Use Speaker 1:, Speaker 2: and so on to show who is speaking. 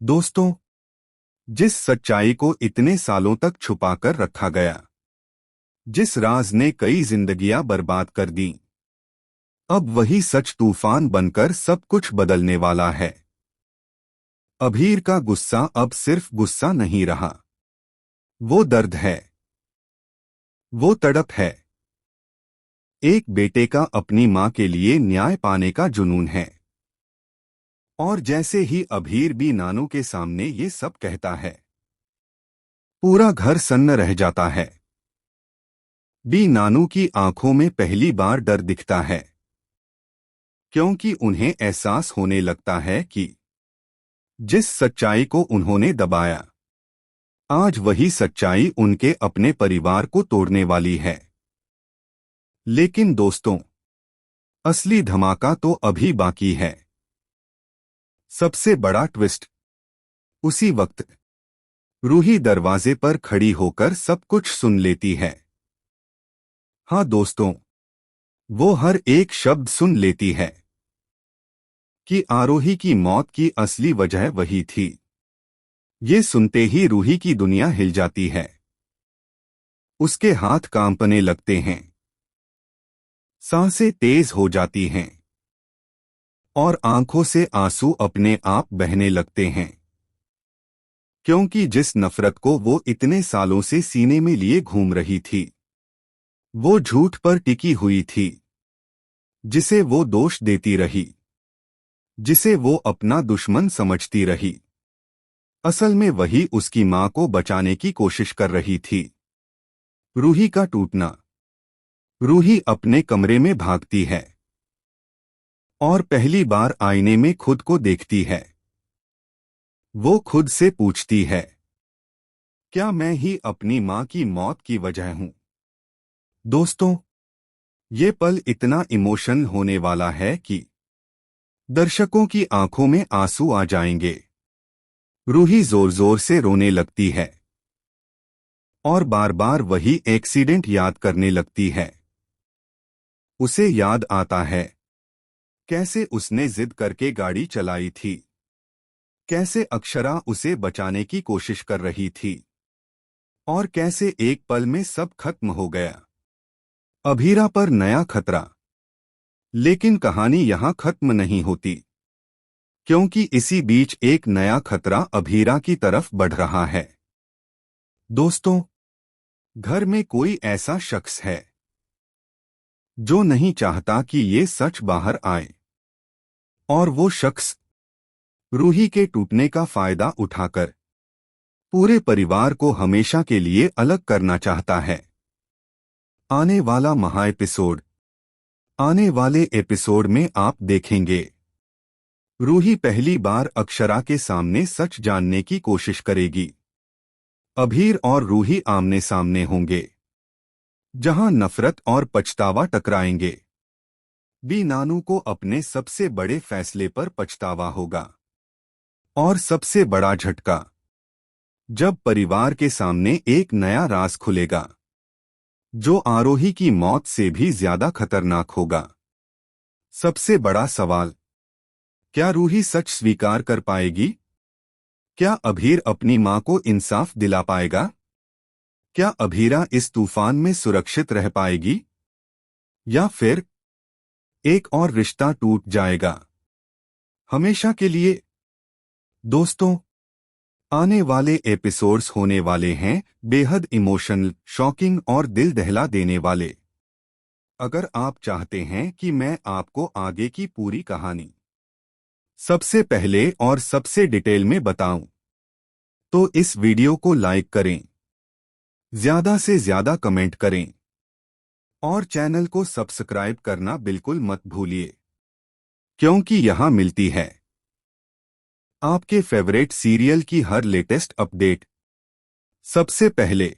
Speaker 1: दोस्तों, जिस सच्चाई को इतने सालों तक छुपाकर रखा गया, जिस राज ने कई जिंदगियां बर्बाद कर दी, अब वही सच तूफान बनकर सब कुछ बदलने वाला है। अभीर का गुस्सा अब सिर्फ गुस्सा नहीं रहा। वो दर्द है, वो तड़प है। एक बेटे का अपनी मां के लिए न्याय पाने का जुनून है। और जैसे ही अभीर भी नानू के सामने ये सब कहता है, पूरा घर सन्न रह जाता है। बी नानू की आंखों में पहली बार डर दिखता है, क्योंकि उन्हें एहसास होने लगता है कि जिस सच्चाई को उन्होंने दबाया, आज वही सच्चाई उनके अपने परिवार को तोड़ने वाली है। लेकिन दोस्तों, असली धमाका तो अभी बाकी है। सबसे बड़ा ट्विस्ट। उसी वक्त रूही दरवाजे पर खड़ी होकर सब कुछ सुन लेती है। हाँ दोस्तों, वो हर एक शब्द सुन लेती है कि आरोही की मौत की असली वजह वही थी। ये सुनते ही रूही की दुनिया हिल जाती है। उसके हाथ कांपने लगते हैं, सांसें तेज हो जाती हैं और आंखों से आंसू अपने आप बहने लगते हैं, क्योंकि जिस नफरत को वो इतने सालों से सीने में लिए घूम रही थी, वो झूठ पर टिकी हुई थी, जिसे वो दोष देती रही, जिसे वो अपना दुश्मन समझती रही, असल में वही उसकी मां को बचाने की कोशिश कर रही थी। रूही का टूटना। रूही अपने कमरे में भागती है और पहली बार आईने में खुद को देखती है। वो खुद से पूछती है, क्या मैं ही अपनी मां की मौत की वजह हूं? दोस्तों, ये पल इतना इमोशनल होने वाला है कि दर्शकों की आंखों में आंसू आ जाएंगे। रूही जोर जोर से रोने लगती है और बार बार वही एक्सीडेंट याद करने लगती है। उसे याद आता है कैसे उसने जिद करके गाड़ी चलाई थी, कैसे अक्षरा उसे बचाने की कोशिश कर रही थी और कैसे एक पल में सब खत्म हो गया। अभीरा पर नया खतरा। लेकिन कहानी यहां खत्म नहीं होती, क्योंकि इसी बीच एक नया खतरा अभीरा की तरफ बढ़ रहा है। दोस्तों, घर में कोई ऐसा शख्स है जो नहीं चाहता कि ये सच बाहर आए, और वो शख्स रूही के टूटने का फायदा उठाकर पूरे परिवार को हमेशा के लिए अलग करना चाहता है। आने वाला महा एपिसोड। आने वाले एपिसोड में आप देखेंगे, रूही पहली बार अक्षरा के सामने सच जानने की कोशिश करेगी। अभीर और रूही आमने सामने होंगे, जहां नफरत और पछतावा टकराएंगे। बी नानू को अपने सबसे बड़े फैसले पर पछतावा होगा। और सबसे बड़ा झटका, जब परिवार के सामने एक नया राज खुलेगा, जो आरोही की मौत से भी ज्यादा खतरनाक होगा। सबसे बड़ा सवाल, क्या रूही सच स्वीकार कर पाएगी? क्या अभीर अपनी मां को इंसाफ दिला पाएगा? क्या अभीरा इस तूफान में सुरक्षित रह पाएगी? या फिर एक और रिश्ता टूट जाएगा हमेशा के लिए? दोस्तों, आने वाले एपिसोड्स होने वाले हैं बेहद इमोशनल, शॉकिंग और दिल दहला देने वाले। अगर आप चाहते हैं कि मैं आपको आगे की पूरी कहानी सबसे पहले और सबसे डिटेल में बताऊं, तो इस वीडियो को लाइक करें, ज्यादा से ज्यादा कमेंट करें और चैनल को सब्सक्राइब करना बिल्कुल मत भूलिए, क्योंकि यहां मिलती है आपके फेवरेट सीरियल की हर लेटेस्ट अपडेट सबसे पहले।